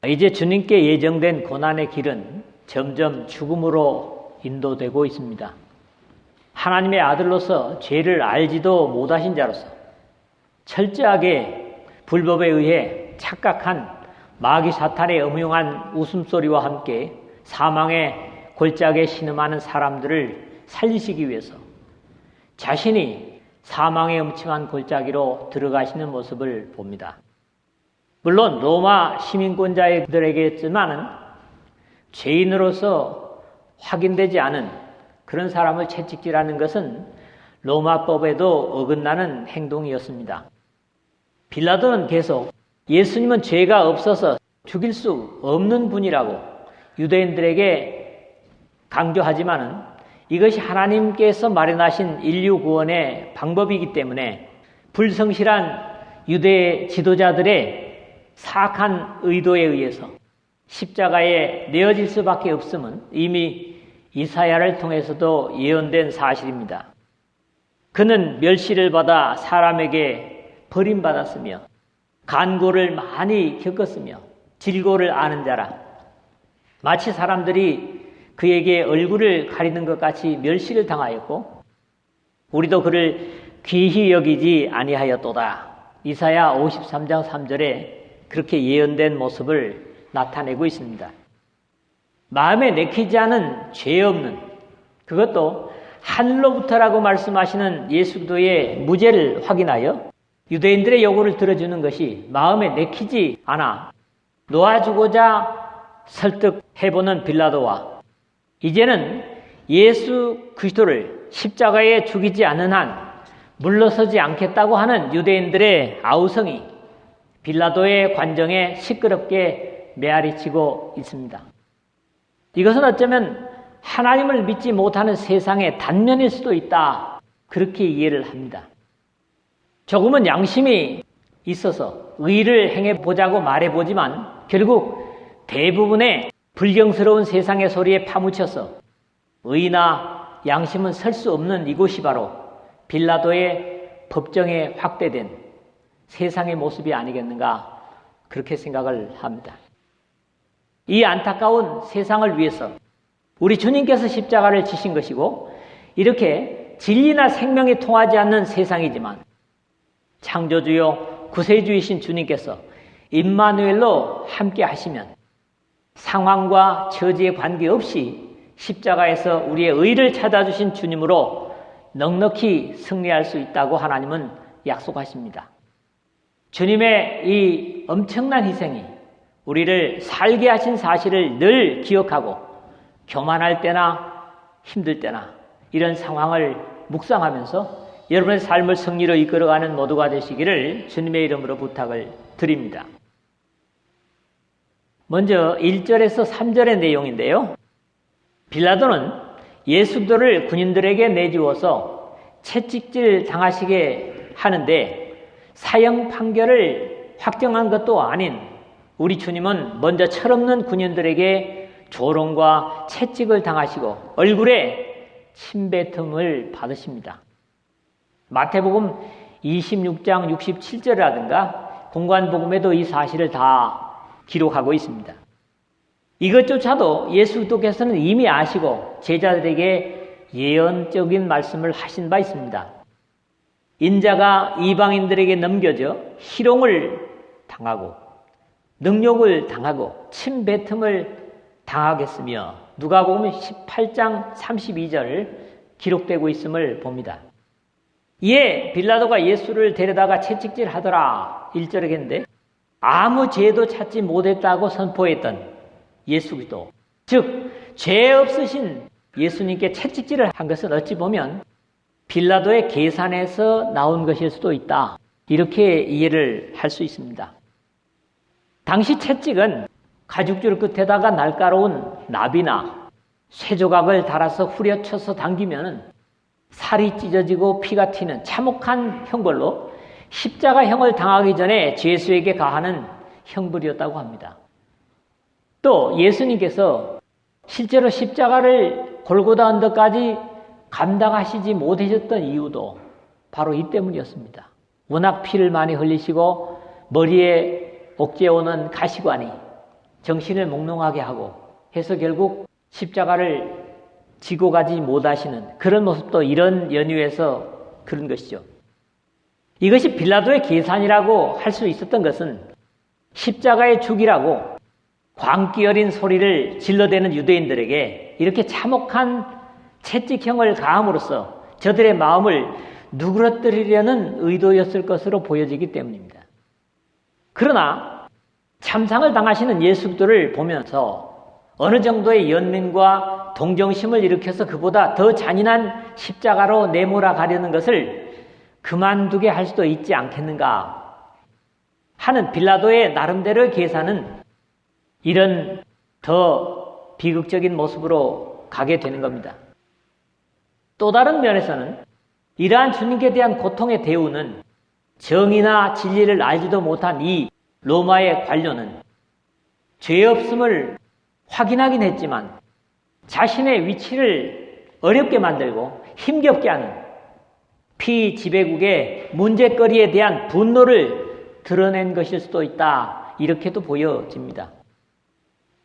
이제 주님께 예정된 고난의 길은 점점 죽음으로 인도되고 있습니다. 하나님의 아들로서 죄를 알지도 못하신 자로서 철저하게 불법에 의해 착각한 마귀 사탄의 음흉한 웃음소리와 함께 사망의 골짜기에 신음하는 사람들을 살리시기 위해서 자신이 사망의 음침한 골짜기로 들어가시는 모습을 봅니다. 물론 로마 시민권자들에게지만은 죄인으로서 확인되지 않은 그런 사람을 채찍질하는 것은 로마법에도 어긋나는 행동이었습니다. 빌라도는 계속 예수님은 죄가 없어서 죽일 수 없는 분이라고 유대인들에게 강조하지만은 이것이 하나님께서 마련하신 인류 구원의 방법이기 때문에 불성실한 유대 지도자들의 사악한 의도에 의해서 십자가에 내어질 수밖에 없음은 이미 이사야를 통해서도 예언된 사실입니다. 그는 멸시를 받아 사람에게 버림받았으며 간고를 많이 겪었으며 질고를 아는 자라 마치 사람들이 그에게 얼굴을 가리는 것 같이 멸시를 당하였고 우리도 그를 귀히 여기지 아니하였도다. 이사야 53장 3절에 그렇게 예언된 모습을 나타내고 있습니다. 마음에 내키지 않은 죄 없는 그것도 하늘로부터라고 말씀하시는 예수 그리스도의 무죄를 확인하여 유대인들의 요구를 들어주는 것이 마음에 내키지 않아 놓아주고자 설득해보는 빌라도와 이제는 예수 그리스도를 십자가에 죽이지 않는 한 물러서지 않겠다고 하는 유대인들의 아우성이 빌라도의 관정에 시끄럽게 메아리치고 있습니다. 이것은 어쩌면 하나님을 믿지 못하는 세상의 단면일 수도 있다. 그렇게 이해를 합니다. 조금은 양심이 있어서 의를 행해보자고 말해보지만 결국 대부분의 불경스러운 세상의 소리에 파묻혀서 의나 양심은 설 수 없는 이곳이 바로 빌라도의 법정에 확대된 세상의 모습이 아니겠는가 그렇게 생각을 합니다. 이 안타까운 세상을 위해서 우리 주님께서 십자가를 지신 것이고 이렇게 진리나 생명이 통하지 않는 세상이지만 창조주요 구세주이신 주님께서 임마누엘로 함께 하시면 상황과 처지에 관계없이 십자가에서 우리의 의를 찾아주신 주님으로 넉넉히 승리할 수 있다고 하나님은 약속하십니다. 주님의 이 엄청난 희생이 우리를 살게 하신 사실을 늘 기억하고 교만할 때나 힘들 때나 이런 상황을 묵상하면서 여러분의 삶을 승리로 이끌어가는 모두가 되시기를 주님의 이름으로 부탁을 드립니다. 먼저 1절에서 3절의 내용인데요. 빌라도는 예수 그리스도를 군인들에게 내주어서 채찍질 당하시게 하는데 사형 판결을 확정한 것도 아닌 우리 주님은 먼저 철없는 군인들에게 조롱과 채찍을 당하시고 얼굴에 침뱉음을 받으십니다. 마태복음 26장 67절이라든가 공관복음에도 이 사실을 다 기록하고 있습니다. 이것조차도 예수 그리스도께서는 이미 아시고 제자들에게 예언적인 말씀을 하신 바 있습니다. 인자가 이방인들에게 넘겨져 희롱을 당하고 능욕을 당하고 침뱉음을 당하겠으며 누가복음 18장 32절 기록되고 있음을 봅니다. 이에 빌라도가 예수를 데려다가 채찍질하더라 1절에 했는데 아무 죄도 찾지 못했다고 선포했던 예수 그리스도 즉 죄 없으신 예수님께 채찍질을 한 것은 어찌 보면 빌라도의 계산에서 나온 것일 수도 있다. 이렇게 이해를 할 수 있습니다. 당시 채찍은 가죽줄 끝에다가 날카로운 나비나 쇠조각을 달아서 후려쳐서 당기면 살이 찢어지고 피가 튀는 참혹한 형벌로 십자가형을 당하기 전에 죄수에게 가하는 형벌이었다고 합니다. 또 예수님께서 실제로 십자가를 골고다 언덕까지 감당하시지 못하셨던 이유도 바로 이 때문이었습니다. 워낙 피를 많이 흘리시고 머리에 옥죄어 오는 가시관이 정신을 몽롱하게 하고 해서 결국 십자가를 지고 가지 못하시는 그런 모습도 이런 연유에서 그런 것이죠. 이것이 빌라도의 계산이라고 할 수 있었던 것은 십자가의 죽이라고 광기 어린 소리를 질러대는 유대인들에게 이렇게 참혹한 채찍형을 가함으로써 저들의 마음을 누그러뜨리려는 의도였을 것으로 보여지기 때문입니다. 그러나 참상을 당하시는 예수 그리스도를 보면서 어느 정도의 연민과 동정심을 일으켜서 그보다 더 잔인한 십자가로 내몰아 가려는 것을 그만두게 할 수도 있지 않겠는가 하는 빌라도의 나름대로의 계산은 이런 더 비극적인 모습으로 가게 되는 겁니다. 또 다른 면에서는 이러한 주님께 대한 고통의 대우는 정의나 진리를 알지도 못한 이 로마의 관료는 죄 없음을 확인하긴 했지만 자신의 위치를 어렵게 만들고 힘겹게 하는 피지배국의 문제거리에 대한 분노를 드러낸 것일 수도 있다. 이렇게도 보여집니다.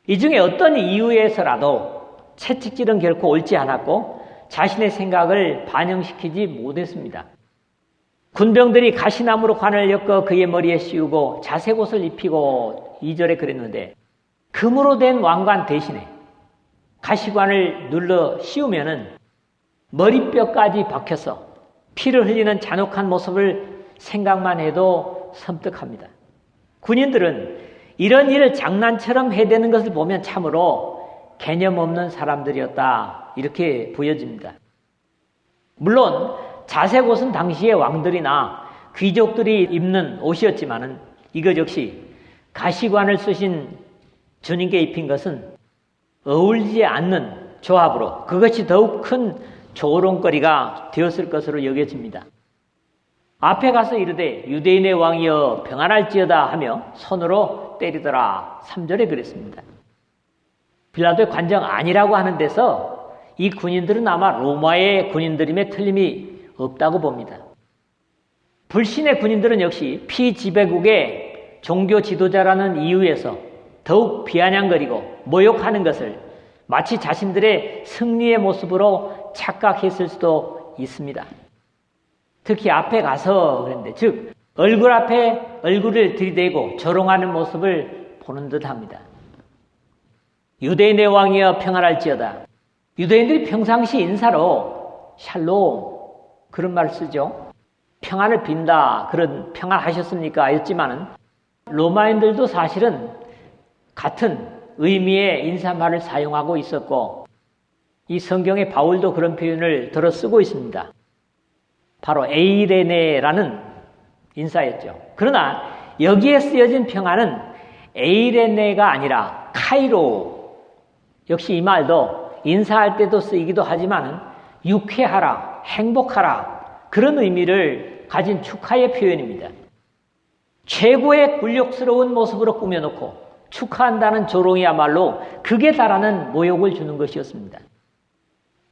이 중에 어떤 이유에서라도 채찍질은 결코 옳지 않았고 자신의 생각을 반영시키지 못했습니다. 군병들이 가시나무로 관을 엮어 그의 머리에 씌우고 자색 옷을 입히고 2절에 그랬는데 금으로 된 왕관 대신에 가시관을 눌러 씌우면은 머리뼈까지 박혀서 피를 흘리는 잔혹한 모습을 생각만 해도 섬뜩합니다. 군인들은 이런 일을 장난처럼 해대는 것을 보면 참으로 개념 없는 사람들이었다. 이렇게 보여집니다. 물론 자색 옷은 당시의 왕들이나 귀족들이 입는 옷이었지만은 이것 역시 가시관을 쓰신 주님께 입힌 것은 어울리지 않는 조합으로 그것이 더욱 큰 조롱거리가 되었을 것으로 여겨집니다. 앞에 가서 이르되 유대인의 왕이여 평안할지어다 하며 손으로 때리더라. 3절에 그랬습니다. 빌라도의 관정 아니라고 하는 데서 이 군인들은 아마 로마의 군인들임에 틀림이 없다고 봅니다. 불신의 군인들은 역시 피지배국의 종교 지도자라는 이유에서 더욱 비아냥거리고 모욕하는 것을 마치 자신들의 승리의 모습으로 착각했을 수도 있습니다. 특히 앞에 가서 그랬는데, 즉 얼굴 앞에 얼굴을 들이대고 조롱하는 모습을 보는 듯합니다. 유대인의 왕이여 평안할지어다. 유대인들이 평상시 인사로 샬롬 그런 말을 쓰죠. 평안을 빈다. 그런 평안하셨습니까? 였지만은 로마인들도 사실은 같은 의미의 인사말을 사용하고 있었고 이 성경의 바울도 그런 표현을 들어 쓰고 있습니다. 바로 에이레네라는 인사였죠. 그러나 여기에 쓰여진 평안은 에이레네가 아니라 카이로. 역시 이 말도 인사할 때도 쓰이기도 하지만 유쾌하라, 행복하라 그런 의미를 가진 축하의 표현입니다. 최고의 굴욕스러운 모습으로 꾸며놓고 축하한다는 조롱이야말로 극에 달하는 모욕을 주는 것이었습니다.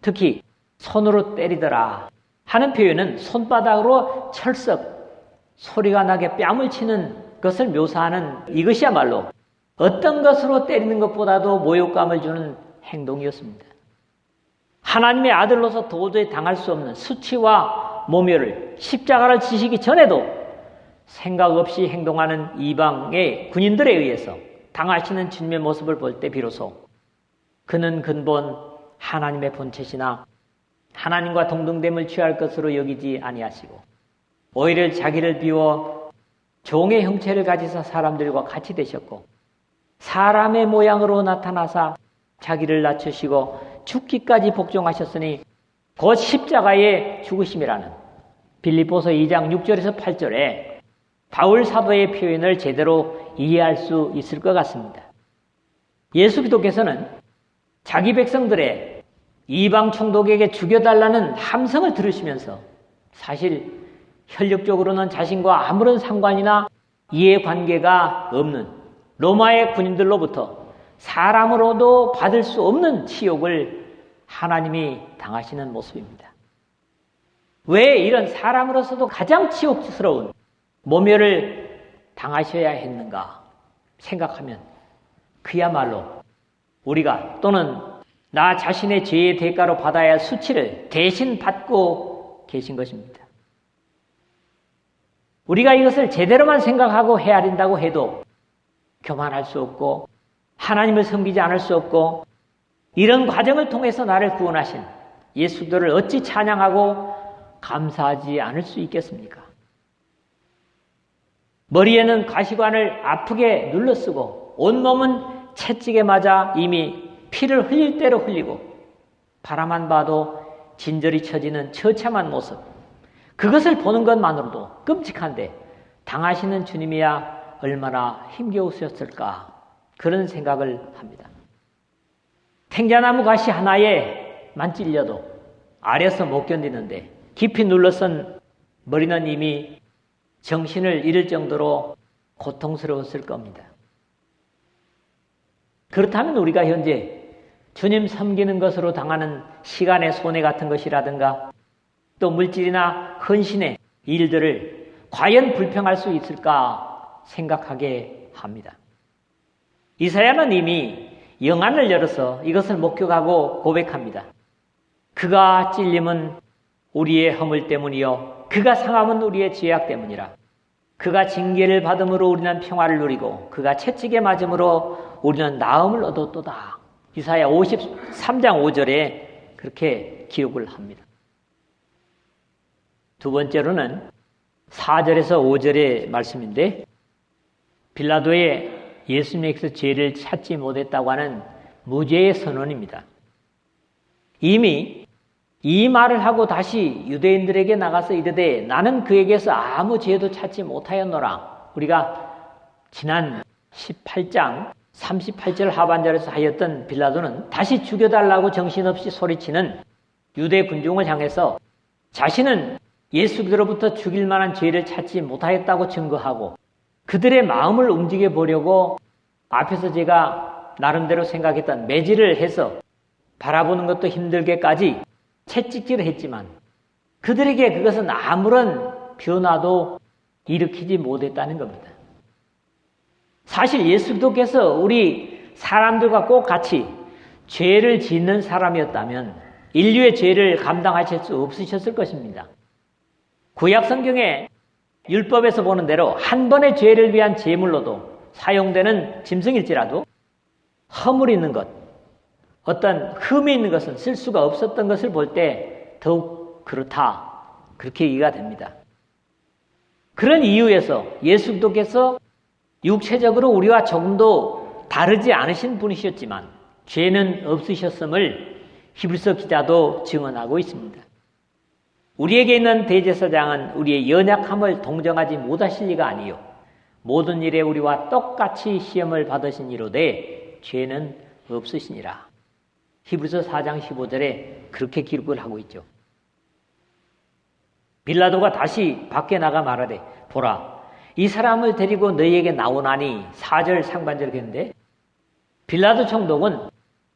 특히 손으로 때리더라 하는 표현은 손바닥으로 철썩 소리가 나게 뺨을 치는 것을 묘사하는 이것이야말로 어떤 것으로 때리는 것보다도 모욕감을 주는 행동이었습니다. 하나님의 아들로서 도저히 당할 수 없는 수치와 모멸을 십자가를 지시기 전에도 생각 없이 행동하는 이방의 군인들에 의해서 당하시는 주님의 모습을 볼 때 비로소 그는 근본 하나님의 본체시나 하나님과 동등됨을 취할 것으로 여기지 아니하시고 오히려 자기를 비워 종의 형체를 가지사 사람들과 같이 되셨고 사람의 모양으로 나타나사 자기를 낮추시고 죽기까지 복종하셨으니 곧 십자가의 죽으심이라는 빌립보서 2장 6절에서 8절에 바울 사도의 표현을 제대로 이해할 수 있을 것 같습니다. 예수 그리스도께서는 자기 백성들의 이방 총독에게 죽여달라는 함성을 들으시면서 사실 혈육적으로는 자신과 아무런 상관이나 이해관계가 없는 로마의 군인들로부터 사람으로도 받을 수 없는 치욕을 하나님이 당하시는 모습입니다. 왜 이런 사람으로서도 가장 치욕스러운 모멸을 당하셔야 했는가 생각하면 그야말로 우리가 또는 나 자신의 죄의 대가로 받아야 할 수치를 대신 받고 계신 것입니다. 우리가 이것을 제대로만 생각하고 헤아린다고 해도 교만할 수 없고 하나님을 섬기지 않을 수 없고 이런 과정을 통해서 나를 구원하신 예수들을 어찌 찬양하고 감사하지 않을 수 있겠습니까? 머리에는 가시관을 아프게 눌러쓰고 온몸은 채찍에 맞아 이미 피를 흘릴 대로 흘리고 바라만 봐도 진저리 처지는 처참한 모습, 그것을 보는 것만으로도 끔찍한데 당하시는 주님이야 얼마나 힘겨우셨을까 그런 생각을 합니다. 탱자나무 가시 하나에만 찔려도 아려서 못 견디는데 깊이 눌러선 머리는 이미 정신을 잃을 정도로 고통스러웠을 겁니다. 그렇다면 우리가 현재 주님 섬기는 것으로 당하는 시간의 손해 같은 것이라든가 또 물질이나 헌신의 일들을 과연 불평할 수 있을까 생각하게 합니다. 이사야는 이미 영안을 열어서 이것을 목격하고 고백합니다. 그가 찔림은 우리의 허물 때문이요 그가 상함은 우리의 죄악 때문이라. 그가 징계를 받음으로 우리는 평화를 누리고 그가 채찍에 맞음으로 우리는 나음을 얻었도다. 이사야 53장 5절에 그렇게 기록을 합니다. 두 번째로는 4절에서 5절의 말씀인데 빌라도의 예수님께서 죄를 찾지 못했다고 하는 무죄의 선언입니다. 이미 이 말을 하고 다시 유대인들에게 나가서 이르되 나는 그에게서 아무 죄도 찾지 못하였노라. 우리가 지난 18장 38절 하반절에서 하였던 빌라도는 다시 죽여달라고 정신없이 소리치는 유대 군중을 향해서 자신은 예수 그리스도로부터 죽일 만한 죄를 찾지 못하였다고 증거하고 그들의 마음을 움직여 보려고 앞에서 제가 나름대로 생각했던 매질을 해서 바라보는 것도 힘들게까지 채찍질을 했지만 그들에게 그것은 아무런 변화도 일으키지 못했다는 겁니다. 사실 예수 그리스도께서 우리 사람들과 꼭 같이 죄를 짓는 사람이었다면 인류의 죄를 감당하실 수 없으셨을 것입니다. 구약 성경에 율법에서 보는 대로 한 번의 죄를 위한 제물로도 사용되는 짐승일지라도 허물 있는 것, 어떤 흠이 있는 것은 쓸 수가 없었던 것을 볼 때 더욱 그렇다. 그렇게 이해가 됩니다. 그런 이유에서 예수 그리스도께서 육체적으로 우리와 조금도 다르지 않으신 분이셨지만 죄는 없으셨음을 히브리서 기자도 증언하고 있습니다. 우리에게 있는 대제사장은 우리의 연약함을 동정하지 못하실 리가 아니요 모든 일에 우리와 똑같이 시험을 받으신 이로되 죄는 없으시니라. 히브리서 4장 15절에 그렇게 기록을 하고 있죠. 빌라도가 다시 밖에 나가 말하되 보라 이 사람을 데리고 너희에게 나오나니 4절 상반절 했는데 빌라도 총독은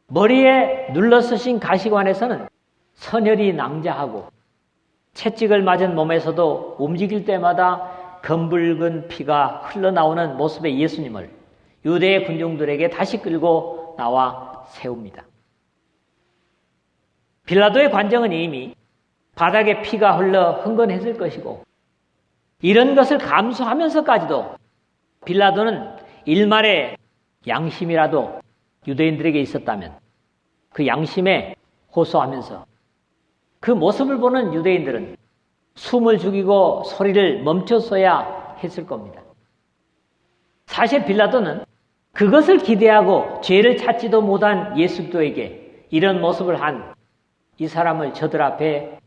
머리에 눌러쓰신 가시관에서는 선혈이 낭자하고 채찍을 맞은 몸에서도 움직일 때마다 검붉은 피가 흘러나오는 모습의 예수님을 유대의 군중들에게 다시 끌고 나와 세웁니다. 빌라도의 관정은 이미 바닥에 피가 흘러 흥건했을 것이고 이런 것을 감수하면서까지도 빌라도는 일말의 양심이라도 유대인들에게 있었다면 그 양심에 호소하면서 그 모습을 보는 유대인들은 숨을 죽이고 소리를 멈췄어야 했을 겁니다. 사실 빌라도는 그것을 기대하고 죄를 찾지도 못한 예수 그리스도에게 이런 모습을 한 이 사람을 저들 앞에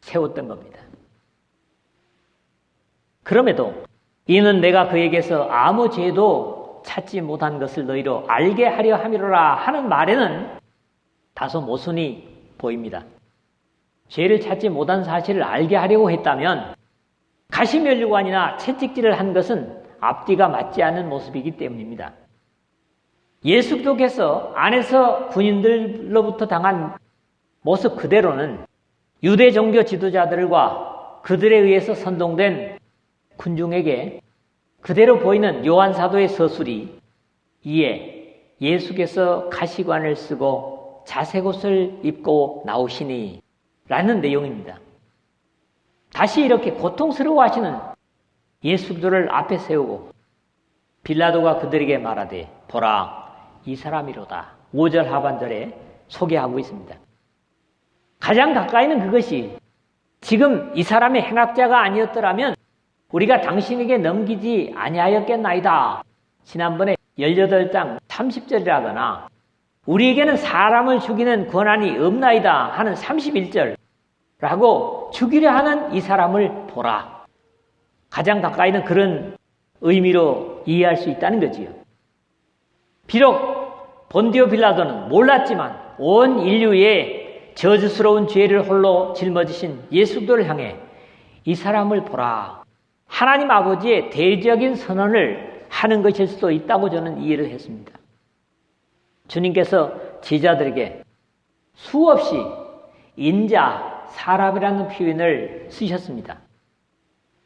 세웠던 겁니다. 그럼에도 이는 내가 그에게서 아무 죄도 찾지 못한 것을 너희로 알게 하려 함이로라 하는 말에는 다소 모순이 보입니다. 죄를 찾지 못한 사실을 알게 하려고 했다면 가시면류관이나 채찍질을 한 것은 앞뒤가 맞지 않는 모습이기 때문입니다. 예수 그리스도께서 안에서 군인들로부터 당한 모습 그대로는 유대 종교 지도자들과 그들에 의해서 선동된 군중에게 그대로 보이는 요한 사도의 서술이 이에 예수께서 가시관을 쓰고 자색옷을 입고 나오시니 라는 내용입니다. 다시 이렇게 고통스러워하시는 예수들을 앞에 세우고 빌라도가 그들에게 말하되 보라 이 사람이로다. 5절 하반절에 소개하고 있습니다. 가장 가까이는 그것이 지금 이 사람의 행악자가 아니었더라면 우리가 당신에게 넘기지 아니하였겠나이다. 지난번에 18장 30절이라거나 우리에게는 사람을 죽이는 권한이 없나이다 하는 31절라고 죽이려 하는 이 사람을 보라. 가장 가까이는 그런 의미로 이해할 수 있다는 거지요. 비록 본디오 빌라도는 몰랐지만 온 인류의 저주스러운 죄를 홀로 짊어지신 예수도를 향해 이 사람을 보라. 하나님 아버지의 대리적인 선언을 하는 것일 수도 있다고 저는 이해를 했습니다. 주님께서 제자들에게 수없이 인자, 사람이라는 표현을 쓰셨습니다.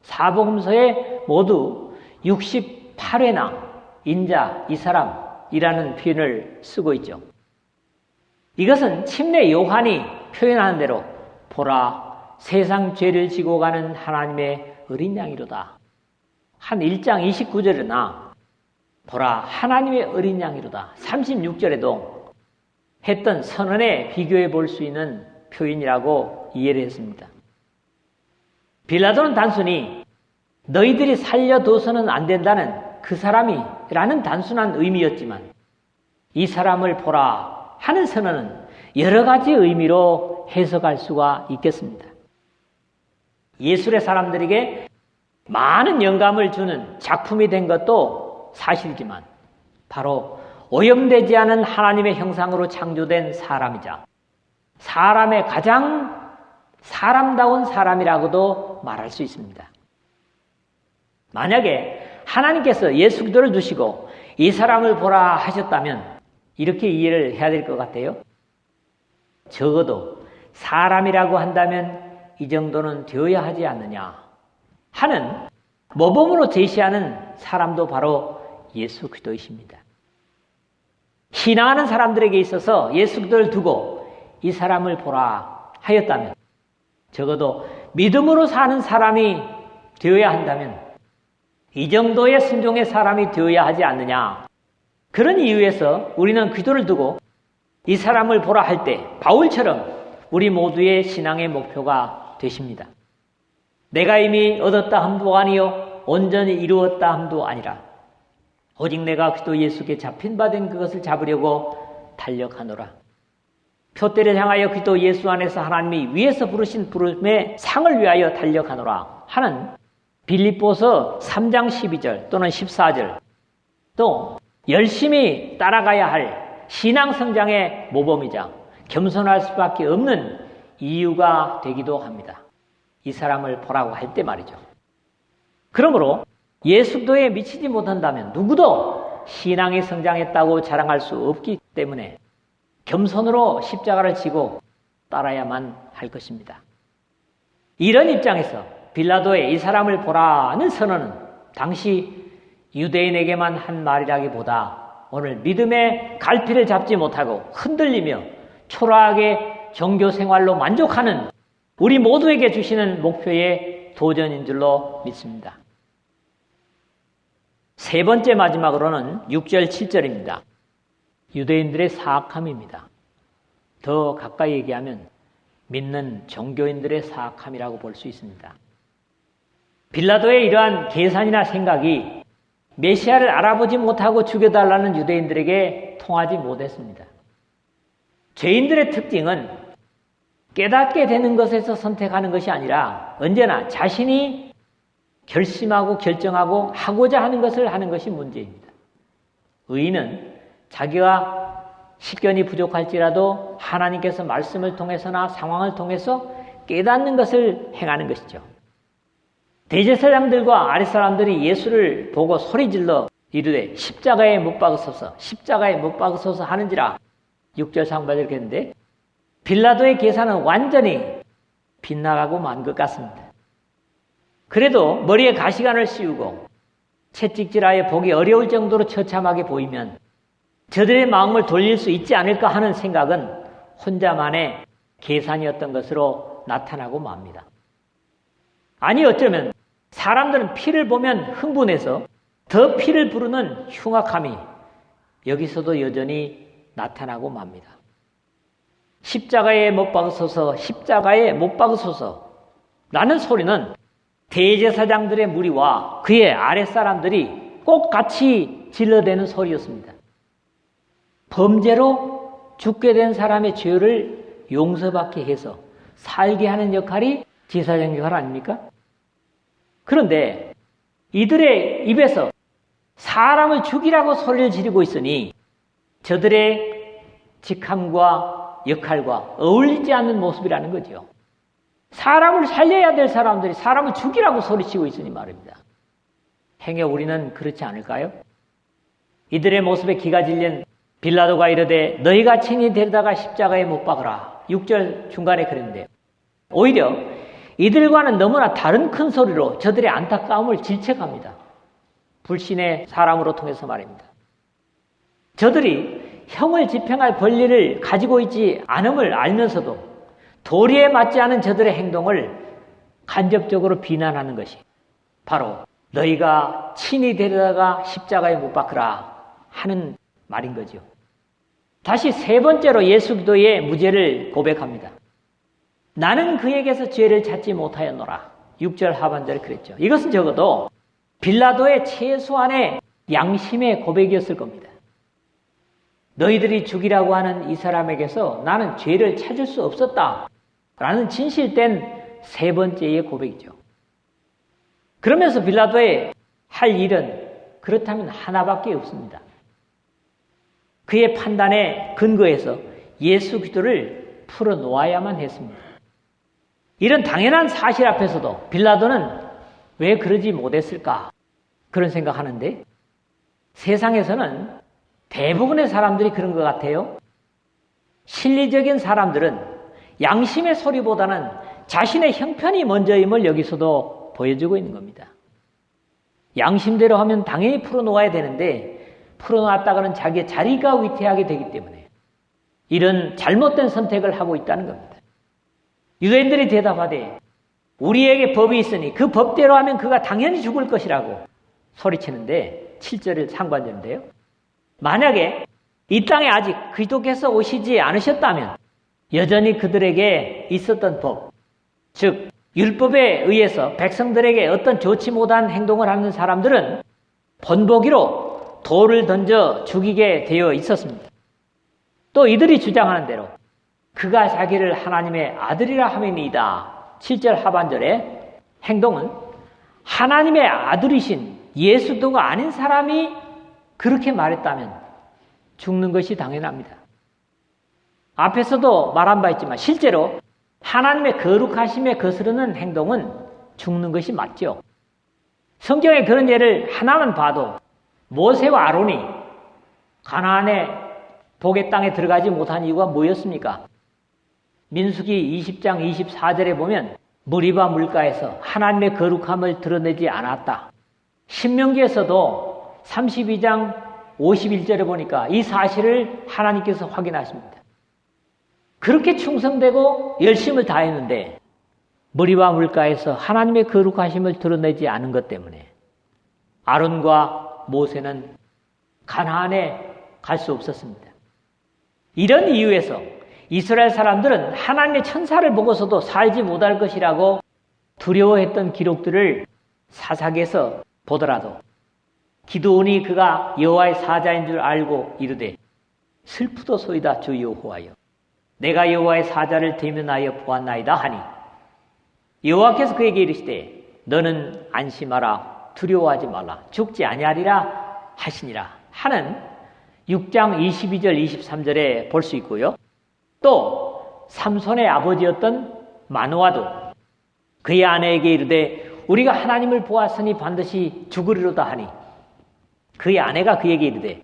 사복음서에 모두 68회나 인자, 이 사람이라는 표현을 쓰고 있죠. 이것은 침례 요한이 표현하는 대로 보라, 세상 죄를 지고 가는 하나님의 어린 양이로다. 한 1장 29절이나 보라, 하나님의 어린 양이로다. 36절에도 했던 선언에 비교해 볼 수 있는 표현이라고 이해를 했습니다. 빌라도는 단순히 너희들이 살려둬서는 안 된다는 그 사람이라는 단순한 의미였지만 이 사람을 보라 하는 선언은 여러 가지 의미로 해석할 수가 있겠습니다. 예술의 사람들에게 많은 영감을 주는 작품이 된 것도 사실이지만 바로 오염되지 않은 하나님의 형상으로 창조된 사람이자 사람의 가장 사람다운 사람이라고도 말할 수 있습니다. 만약에 하나님께서 예수 그리스도를 두시고 이 사람을 보라 하셨다면 이렇게 이해를 해야 될 것 같아요. 적어도 사람이라고 한다면 이 정도는 되어야 하지 않느냐 하는 모범으로 제시하는 사람도 바로 예수 그리스도이십니다. 신앙하는 사람들에게 있어서 예수 그리스도를 두고 이 사람을 보라 하였다면 적어도 믿음으로 사는 사람이 되어야 한다면 이 정도의 순종의 사람이 되어야 하지 않느냐. 그런 이유에서 우리는 그리스도를 두고 이 사람을 보라 할 때 바울처럼 우리 모두의 신앙의 목표가 되십니다. 내가 이미 얻었다 함도 아니요 온전히 이루었다 함도 아니라 오직 내가 그리스도 예수께 잡힌 바 된 그것을 잡으려고 달력하노라. 표대를 향하여 그리스도 예수 안에서 하나님이 위에서 부르신 부름의 상을 위하여 달력하노라 하는 빌립보서 3장 12절 또는 14절 또 열심히 따라가야 할 신앙 성장의 모범이자 겸손할 수밖에 없는 이유가 되기도 합니다. 이 사람을 보라고 할 때 말이죠. 그러므로 예수도에 미치지 못한다면 누구도 신앙이 성장했다고 자랑할 수 없기 때문에 겸손으로 십자가를 지고 따라야만 할 것입니다. 이런 입장에서 빌라도의 이 사람을 보라는 선언은 당시 유대인에게만 한 말이라기보다 오늘 믿음의 갈피를 잡지 못하고 흔들리며 초라하게 종교 생활로 만족하는 우리 모두에게 주시는 목표의 도전인 줄로 믿습니다. 세 번째 마지막으로는 6절 7절입니다. 유대인들의 사악함입니다. 더 가까이 얘기하면 믿는 종교인들의 사악함이라고 볼 수 있습니다. 빌라도의 이러한 계산이나 생각이 메시아를 알아보지 못하고 죽여달라는 유대인들에게 통하지 못했습니다. 죄인들의 특징은 깨닫게 되는 것에서 선택하는 것이 아니라 언제나 자신이 결심하고 결정하고 하고자 하는 것을 하는 것이 문제입니다. 의인은 자기가 식견이 부족할지라도 하나님께서 말씀을 통해서나 상황을 통해서 깨닫는 것을 행하는 것이죠. 대제사장들과 아랫사람들이 예수를 보고 소리질러 이르되 십자가에 못 박으소서 십자가에 못 박으소서 하는지라 6절 상반절 이렇게 했는데 빌라도의 계산은 완전히 빗나가고 만 것 같습니다. 그래도 머리에 가시관을 씌우고 채찍질하여 보기 어려울 정도로 처참하게 보이면 저들의 마음을 돌릴 수 있지 않을까 하는 생각은 혼자만의 계산이었던 것으로 나타나고 맙니다. 아니 어쩌면 사람들은 피를 보면 흥분해서 더 피를 부르는 흉악함이 여기서도 여전히 나타나고 맙니다. 십자가에 못 박으소서, 십자가에 못 박으소서 라는 소리는 대제사장들의 무리와 그의 아랫사람들이 꼭 같이 질러대는 소리였습니다. 범죄로 죽게 된 사람의 죄를 용서받게 해서 살게 하는 역할이 제사장 역할 아닙니까? 그런데 이들의 입에서 사람을 죽이라고 소리를 지르고 있으니 저들의 직함과 역할과 어울리지 않는 모습이라는 거죠. 사람을 살려야 될 사람들이 사람을 죽이라고 소리치고 있으니 말입니다. 행여 우리는 그렇지 않을까요? 이들의 모습에 기가 질린 빌라도가 이르되 너희가 친히 데려다가 십자가에 못 박으라. 6절 중간에 그랬는데 오히려 이들과는 너무나 다른 큰 소리로 저들의 안타까움을 질책합니다. 불신의 사람으로 통해서 말입니다. 저들이 형을 집행할 권리를 가지고 있지 않음을 알면서도 도리에 맞지 않은 저들의 행동을 간접적으로 비난하는 것이 바로 너희가 친히 데려다가 십자가에 못 박으라 하는 말인 거죠. 다시 세 번째로 예수 그리스도의 무죄를 고백합니다. 나는 그에게서 죄를 찾지 못하였노라. 6절 하반절에 그랬죠. 이것은 적어도 빌라도의 최소한의 양심의 고백이었을 겁니다. 너희들이 죽이라고 하는 이 사람에게서 나는 죄를 찾을 수 없었다 라는 진실된 세 번째의 고백이죠. 그러면서 빌라도의 할 일은 그렇다면 하나밖에 없습니다. 그의 판단에 근거해서 예수 그리스도를 풀어놓아야만 했습니다. 이런 당연한 사실 앞에서도 빌라도는 왜 그러지 못했을까? 그런 생각하는데 세상에서는 대부분의 사람들이 그런 것 같아요. 실리적인 사람들은 양심의 소리보다는 자신의 형편이 먼저임을 여기서도 보여주고 있는 겁니다. 양심대로 하면 당연히 풀어놓아야 되는데 풀어놨다가는 자기의 자리가 위태하게 되기 때문에 이런 잘못된 선택을 하고 있다는 겁니다. 유대인들이 대답하되 우리에게 법이 있으니 그 법대로 하면 그가 당연히 죽을 것이라고 소리치는데 7절을 상관절인데요. 만약에 이 땅에 아직 그리스도께서 오시지 않으셨다면 여전히 그들에게 있었던 법, 즉 율법에 의해서 백성들에게 어떤 좋지 못한 행동을 하는 사람들은 본보기로 돌을 던져 죽이게 되어 있었습니다. 또 이들이 주장하는 대로 그가 자기를 하나님의 아들이라 함이니이다. 7절 하반절의 행동은 하나님의 아들이신 예수도가 아닌 사람이 그렇게 말했다면 죽는 것이 당연합니다. 앞에서도 말한 바 있지만 실제로 하나님의 거룩하심에 거스르는 행동은 죽는 것이 맞죠. 성경에 그런 예를 하나만 봐도 모세와 아론이 가나안의 복의 땅에 들어가지 못한 이유가 뭐였습니까? 민수기 20장 24절에 보면 무리바 물가에서 하나님의 거룩함을 드러내지 않았다. 신명기에서도 32장 51절에 보니까 이 사실을 하나님께서 확인하십니다. 그렇게 충성되고 열심을 다했는데 무리바 물가에서 하나님의 거룩하심을 드러내지 않은 것 때문에 아론과 모세는 가나안에 갈 수 없었습니다. 이런 이유에서 이스라엘 사람들은 하나님의 천사를 보고서도 살지 못할 것이라고 두려워했던 기록들을 사사기에서 보더라도 기드온이 그가 여호와의 사자인 줄 알고 이르되 슬프도소이다 주 여호와여 내가 여호와의 사자를 대면하여 보았나이다 하니 여호와께서 그에게 이르시되 너는 안심하라 두려워하지 말라 죽지 아니하리라 하시니라 하는 6장 22절 23절에 볼 수 있고요. 또 삼손의 아버지였던 마노아도 그의 아내에게 이르되 우리가 하나님을 보았으니 반드시 죽으리로다 하니 그의 아내가 그에게 이르되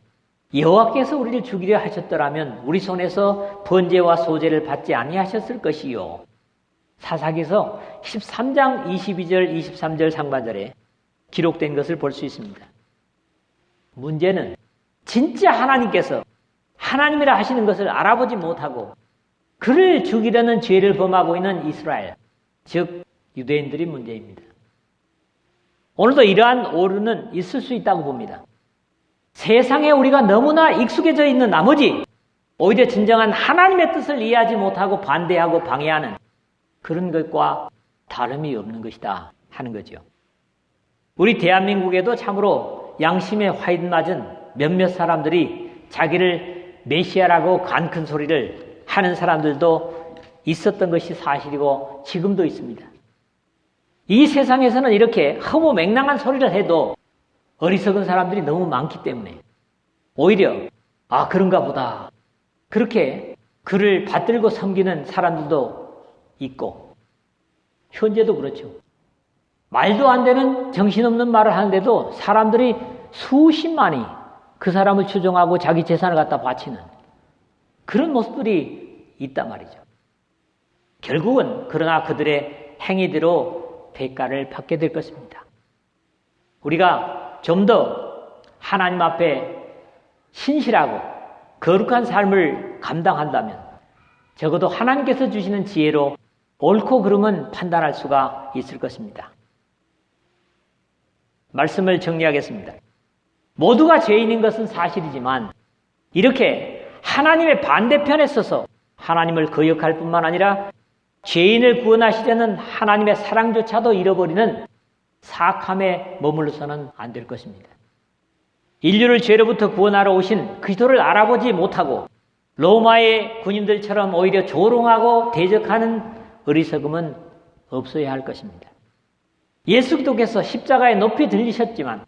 여호와께서 우리를 죽이려 하셨더라면 우리 손에서 번제와 소제를 받지 아니하셨을 것이요. 사사기에서 13장 22절 23절 상반절에 기록된 것을 볼 수 있습니다. 문제는 진짜 하나님께서 하나님이라 하시는 것을 알아보지 못하고 그를 죽이려는 죄를 범하고 있는 이스라엘, 즉 유대인들이 문제입니다. 오늘도 이러한 오류는 있을 수 있다고 봅니다. 세상에 우리가 너무나 익숙해져 있는 나머지 오히려 진정한 하나님의 뜻을 이해하지 못하고 반대하고 방해하는 그런 것과 다름이 없는 것이다 하는 거죠. 우리 대한민국에도 참으로 양심에 화인 맞은 몇몇 사람들이 자기를 메시아라고 간 큰 소리를 하는 사람들도 있었던 것이 사실이고 지금도 있습니다. 이 세상에서는 이렇게 허무맹랑한 소리를 해도 어리석은 사람들이 너무 많기 때문에 오히려 그런가 보다 그렇게 그를 받들고 섬기는 사람들도 있고 현재도 그렇죠. 말도 안 되는 정신없는 말을 하는데도 사람들이 수십만이 그 사람을 추종하고 자기 재산을 갖다 바치는 그런 모습들이 있단 말이죠. 결국은 그러나 그들의 행위대로 대가를 받게 될 것입니다. 우리가 좀 더 하나님 앞에 신실하고 거룩한 삶을 감당한다면 적어도 하나님께서 주시는 지혜로 옳고 그름은 판단할 수가 있을 것입니다. 말씀을 정리하겠습니다. 모두가 죄인인 것은 사실이지만 이렇게 하나님의 반대편에 서서 하나님을 거역할 뿐만 아니라 죄인을 구원하시려는 하나님의 사랑조차도 잃어버리는 사악함에 머물러서는 안 될 것입니다. 인류를 죄로부터 구원하러 오신 그리스도를 알아보지 못하고 로마의 군인들처럼 오히려 조롱하고 대적하는 어리석음은 없어야 할 것입니다. 예수 그리스도께서 십자가에 높이 들리셨지만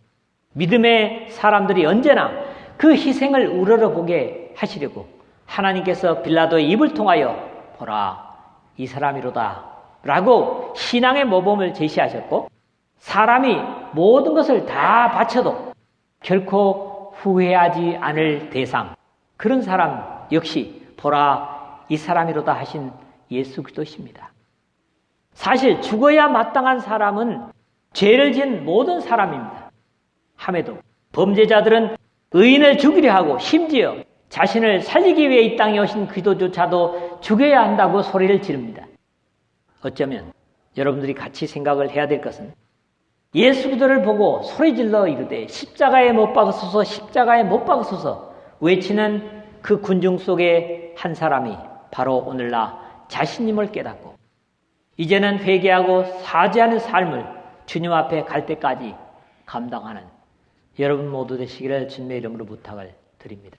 믿음의 사람들이 언제나 그 희생을 우러러보게 하시려고 하나님께서 빌라도의 입을 통하여 보라 이 사람이로다 라고 신앙의 모범을 제시하셨고 사람이 모든 것을 다 바쳐도 결코 후회하지 않을 대상 그런 사람 역시 보라 이 사람이로다 하신 예수 그리스도십니다. 사실 죽어야 마땅한 사람은 죄를 지은 모든 사람입니다. 함에도 범죄자들은 의인을 죽이려 하고 심지어 자신을 살리기 위해 이 땅에 오신 그리스도조차도 죽여야 한다고 소리를 지릅니다. 어쩌면 여러분들이 같이 생각을 해야 될 것은 예수 그리스도를 보고 소리질러 이르되 십자가에 못 박으소서 십자가에 못 박으소서 외치는 그 군중 속에 한 사람이 바로 오늘 나 자신임을 깨닫고 이제는 회개하고 사죄하는 삶을 주님 앞에 갈 때까지 감당하는 여러분 모두 되시기를 주님의 이름으로 부탁을 드립니다.